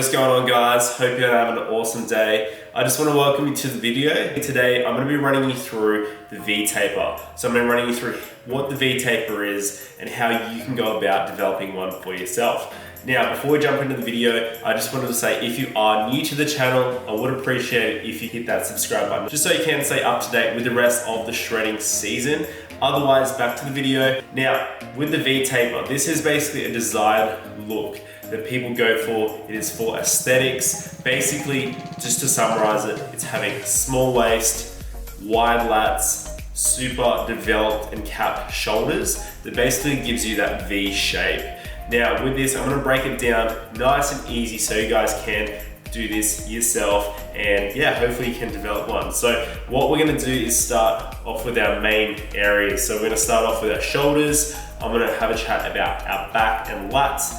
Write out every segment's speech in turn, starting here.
What is going on, guys? Hope you're having an awesome day. I just want to welcome you to the video. Today I'm going to be running you through the V-taper. So I'm going to be running you through what the V-taper is and how you can go about developing one for yourself. Now, before we jump into the video, I just wanted to say if you are new to the channel, I would appreciate it if you hit that subscribe button, just so you can stay up to date with the rest of the shredding season. Otherwise, back to the video. Now, with the V-taper, this is basically a desired look that people go for. It is for aesthetics. Basically, just to summarize it, it's having small waist, wide lats, super developed and capped shoulders that basically gives you that V shape. Now with this, I'm gonna break it down nice and easy so you guys can do this yourself and yeah, hopefully you can develop one. So what we're gonna do is start off with our main areas. So we're gonna start off with our shoulders. I'm gonna have a chat about our back and lats,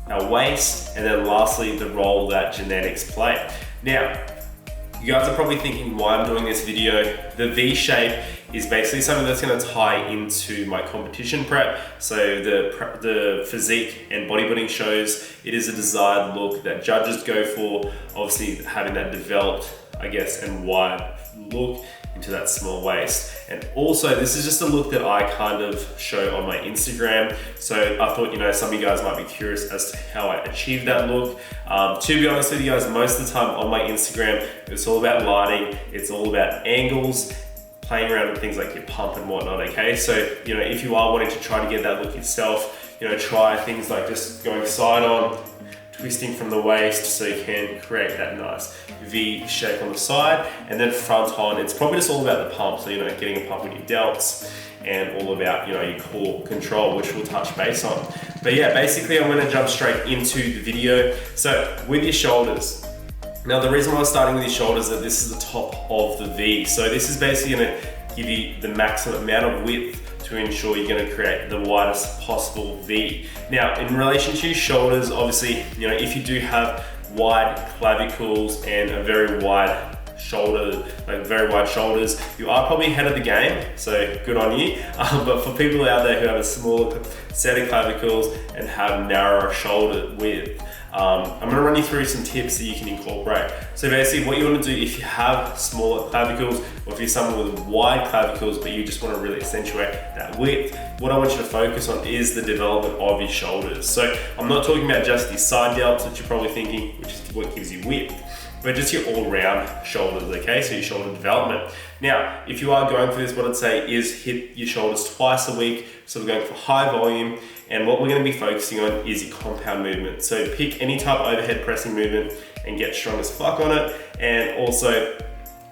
our waist, and then lastly, the role that genetics play. Now, you guys are probably thinking why I'm doing this video. The V shape is basically something that's going to tie into my competition prep. So the physique and bodybuilding shows, it is a desired look that judges go for. Obviously having that developed, I guess, and wide look into that small waist. And also this is just a look that I kind of show on my Instagram. So I thought, some of you guys might be curious as to how I achieve that look. To be honest with you guys, most of the time on my Instagram, it's all about lighting. It's all about angles, playing around with things like your pump and whatnot, okay? So, if you are wanting to try to get that look yourself, try things like just going side on, twisting from the waist so you can create that nice V shape on the side, and then front on, it's probably just all about the pump. So, getting a pump with your delts and all about, your core control, which we'll touch base on. But yeah, basically I'm gonna jump straight into the video. So with your shoulders, now the reason why I'm starting with your shoulders is that this is the top of the V. So this is basically gonna give you the maximum amount of width to ensure you're gonna create the widest possible V. Now, in relation to your shoulders, obviously, if you do have wide clavicles and a very wide shoulder, like very wide shoulders, you are probably ahead of the game, so good on you. But for people out there who have a smaller set of clavicles and have narrower shoulder width, I'm gonna run you through some tips that you can incorporate. So basically what you wanna do if you have smaller clavicles, or if you're someone with wide clavicles but you just wanna really accentuate that width, what I want you to focus on is the development of your shoulders. So I'm not talking about just these side delts that you're probably thinking, which is what gives you width, but just your all-round shoulders, okay? So your shoulder development. Now, if you are going for this, what I'd say is hit your shoulders twice a week. So we're going for high volume, and what we're gonna be focusing on is your compound movement. So pick any type of overhead pressing movement and get strong as fuck on it. And also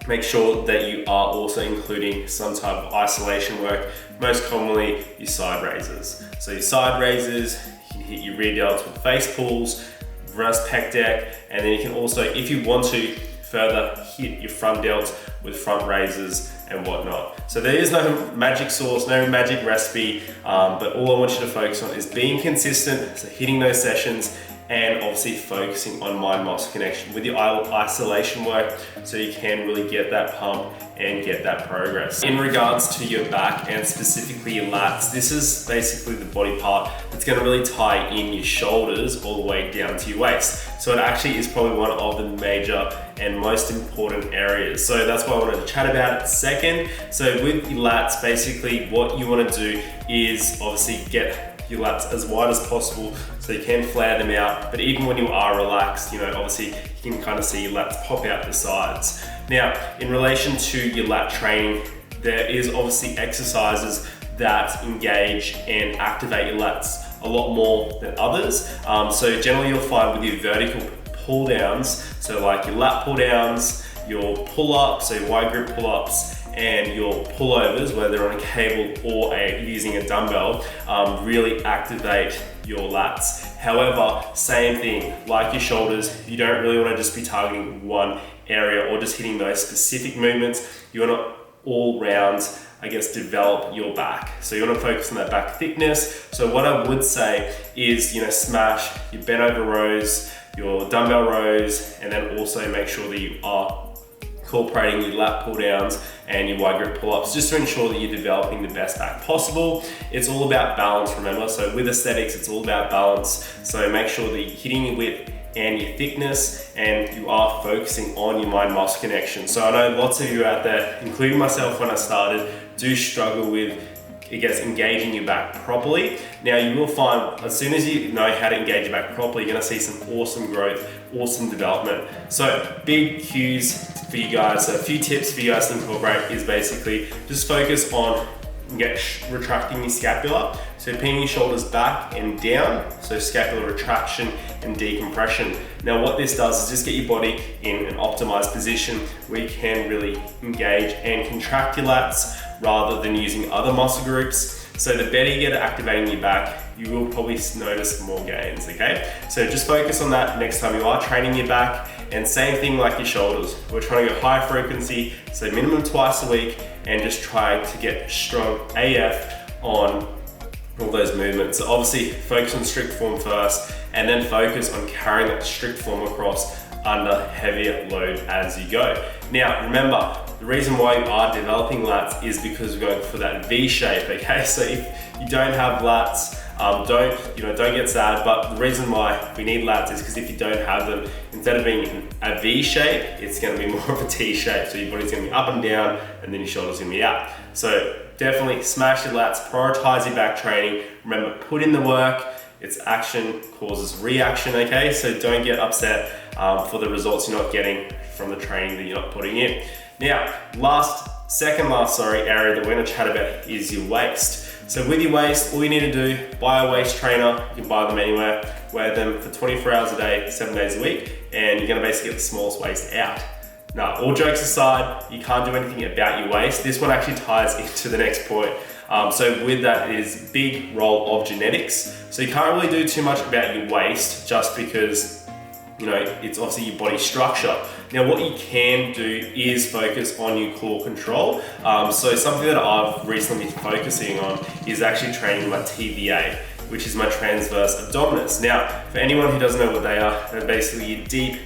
make sure that you are also including some type of isolation work, most commonly your side raises. So your side raises, you can hit your rear delts with face pulls, reverse pec deck, and then you can also, if you want to, further hit your front delts with front raises and whatnot. So there is no magic sauce, no magic recipe, but all I want you to focus on is being consistent, so hitting those sessions, and obviously focusing on mind-muscle connection with your isolation work so you can really get that pump and get that progress. In regards to your back and specifically your lats, this is basically the body part that's gonna really tie in your shoulders all the way down to your waist. So it actually is probably one of the major and most important areas. So that's why I wanted to chat about it second. So with your lats, basically what you wanna do is obviously get your lats as wide as possible so you can flare them out, but even when you are relaxed, obviously you can kind of see your lats pop out the sides. Now, in relation to your lat training, there is obviously exercises that engage and activate your lats a lot more than others. So generally you'll find with your vertical pull downs, so like your lat pull downs, your pull-ups, so your wide grip pull-ups, and your pullovers, whether on a cable or using a dumbbell, really activate your lats. However, same thing, like your shoulders, you don't really want to just be targeting one area or just hitting those specific movements. You want to all round, I guess, develop your back. So you want to focus on that back thickness. So what I would say is, smash your bent over rows, your dumbbell rows, and then also make sure that you are incorporating your lat pull downs and your wide grip pull-ups just to ensure that you're developing the best back possible. It's all about balance, remember? So with aesthetics, it's all about balance. So make sure that you're hitting your width and your thickness, and you are focusing on your mind muscle connection. So I know lots of you out there, including myself when I started, do struggle with, I guess, engaging your back properly. Now you will find as soon as you know how to engage your back properly, you're gonna see some awesome growth, awesome development. So big cues for you guys, so a few tips for you guys to incorporate is basically just focus on retracting your scapula. So pinning your shoulders back and down, so scapular retraction and decompression. Now what this does is just get your body in an optimized position where you can really engage and contract your lats rather than using other muscle groups. So the better you get at activating your back, you will probably notice more gains, okay? So just focus on that next time you are training your back, and same thing like your shoulders. We're trying to go high frequency, so minimum twice a week, and just try to get strong AF on all those movements. So obviously focus on strict form first, and then focus on carrying that strict form across under heavier load as you go. Now remember, the reason why you are developing lats is because we're going for that V shape, okay? So if you don't have lats, don't get sad, but the reason why we need lats is because if you don't have them, instead of being a V shape, it's gonna be more of a T shape. So your body's gonna be up and down, and then your shoulders gonna be out. So definitely smash your lats, prioritize your back training. Remember, put in the work. It's action causes reaction, okay? So don't get upset for the results you're not getting from the training that you're not putting in. Now, second last area that we're gonna chat about is your waist. So with your waist, all you need to do, buy a waist trainer. You can buy them anywhere, wear them for 24 hours a day, 7 days a week, and you're gonna basically get the smallest waist out. Now, all jokes aside, you can't do anything about your waist. This one actually ties into the next point. So with that is big role of genetics. So you can't really do too much about your waist just because it's obviously your body structure. Now what you can do is focus on your core control. So something that I've recently been focusing on is actually training my TVA, which is my transverse abdominis. Now, for anyone who doesn't know what they are, they're basically your deep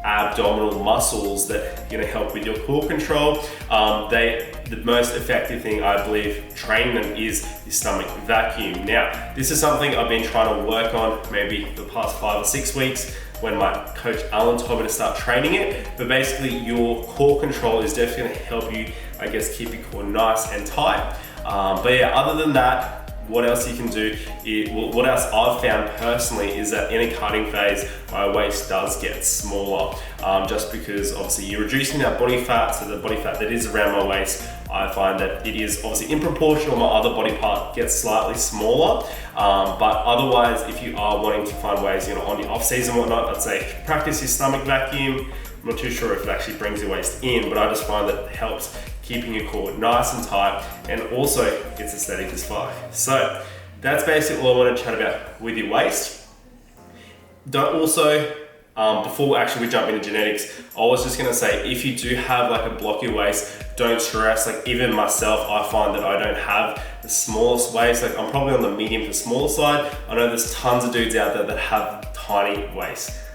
abdominal muscles that are going to help with your core control. The most effective thing, I believe, training them is your stomach vacuum. Now, this is something I've been trying to work on maybe the past 5 or 6 weeks when my coach Alan told me to start training it. But basically your core control is definitely going to help you, I guess, keep your core nice and tight. But yeah, other than that, what else you can do, what else I've found personally is that in a cutting phase, my waist does get smaller, just because obviously you're reducing that body fat, so the body fat that is around my waist, I find that it is obviously in proportion, my other body part gets slightly smaller. But otherwise, if you are wanting to find ways, on your off season and whatnot, I'd say practice your stomach vacuum. I'm not too sure if it actually brings your waist in, but I just find that it helps keeping your core nice and tight, and also it's aesthetic as fuck. So that's basically all I want to chat about with your waist. Before actually we jump into genetics, I was just gonna say, if you do have like a blocky waist, don't stress. Like even myself, I find that I don't have the smallest waist. Like I'm probably on the medium to small side. I know there's tons of dudes out there that have tiny waists.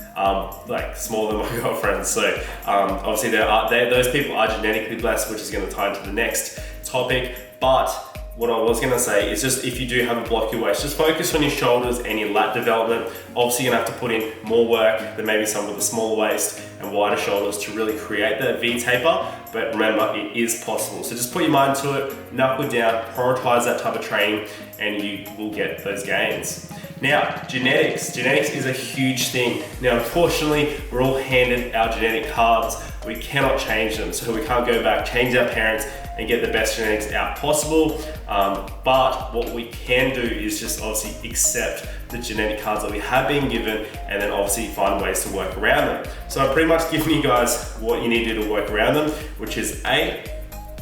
Like smaller than my girlfriend. So obviously those people are genetically blessed, which is going to tie into the next topic. But what I was going to say is just if you do have a blocky waist, just focus on your shoulders and your lat development. Obviously you're going to have to put in more work than maybe some with a smaller waist and wider shoulders to really create that V taper. But remember, it is possible. So just put your mind to it, knuckle down, prioritize that type of training, and you will get those gains. Now, genetics is a huge thing. Now, unfortunately, we're all handed our genetic cards. We cannot change them, so we can't go back, change our parents, and get the best genetics out possible. But what we can do is just obviously accept the genetic cards that we have been given, and then obviously find ways to work around them. So I've pretty much given you guys what you need to do to work around them, which is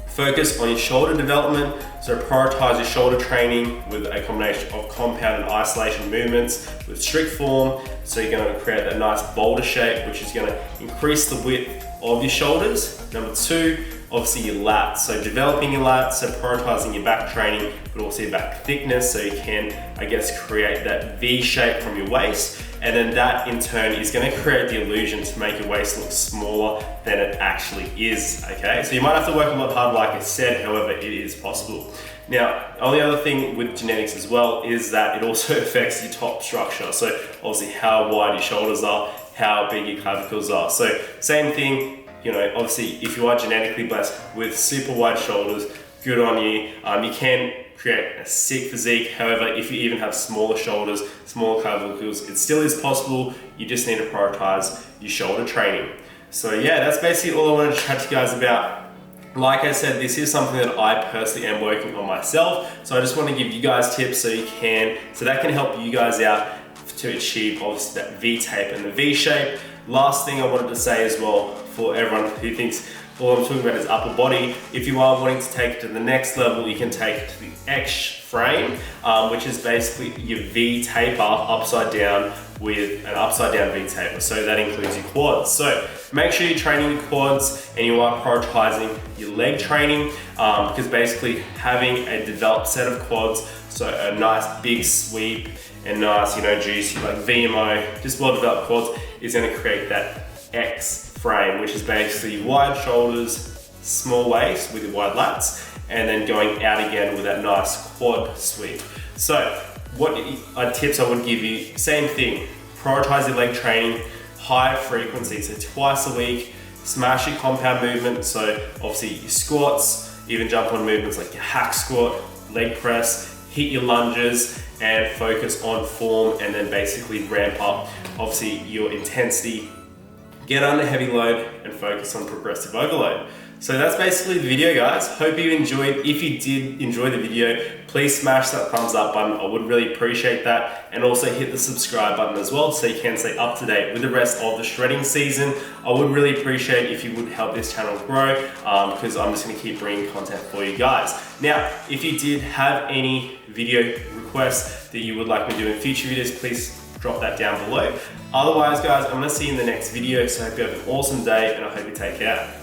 focus on your shoulder development. So prioritize your shoulder training with a combination of compound and isolation movements with strict form. So you're going to create that nice boulder shape, which is going to increase the width of your shoulders. Number 2, obviously your lats. So developing your lats, so prioritizing your back training, but also your back thickness, so you can, I guess, create that V shape from your waist. and then that in turn is going to create the illusion to make your waist look smaller than it actually is, okay? So you might have to work a lot harder, like I said, however, it is possible. Now, only other thing with genetics as well is that it also affects your top structure. So obviously how wide your shoulders are, how big your clavicles are. So same thing, you know, obviously if you are genetically blessed with super wide shoulders, good on you. You can create a sick physique. However, if you even have smaller shoulders, smaller clavicles, it still is possible. You just need to prioritize your shoulder training. So yeah, that's basically all I wanted to chat to you guys about. Like I said, this is something that I personally am working on myself. So I just want to give you guys tips so that can help you guys out to achieve obviously that V tape and the V shape. Last thing I wanted to say as well, for everyone who thinks all I'm talking about is upper body, if you are wanting to take it to the next level, you can take it to the X frame, which is basically your V taper upside down with an upside down V taper. So that includes your quads. So make sure you're training your quads and you are prioritizing your leg training, because basically having a developed set of quads, so a nice big sweep and nice, you know, juicy like VMO, just well developed quads, is going to create that X frame, which is basically wide shoulders, small waist with your wide lats, and then going out again with that nice quad sweep. So what tips I would give you, same thing, prioritize your leg training, high frequency, so twice a week, smash your compound movement, so obviously your squats, even jump on movements like your hack squat, leg press, hit your lunges, and focus on form, and then basically ramp up obviously your intensity, get under heavy load, and focus on progressive overload. So that's basically the video, guys. Hope you enjoyed. If you did enjoy the video, please smash that thumbs up button. I would really appreciate that. And also hit the subscribe button as well so you can stay up to date with the rest of the shredding season. I would really appreciate if you would help this channel grow, because I'm just gonna keep bringing content for you guys. Now, if you did have any video requests that you would like me to do in future videos, please drop that down below. Otherwise, guys, I'm gonna see you in the next video. So I hope you have an awesome day and I hope you take care.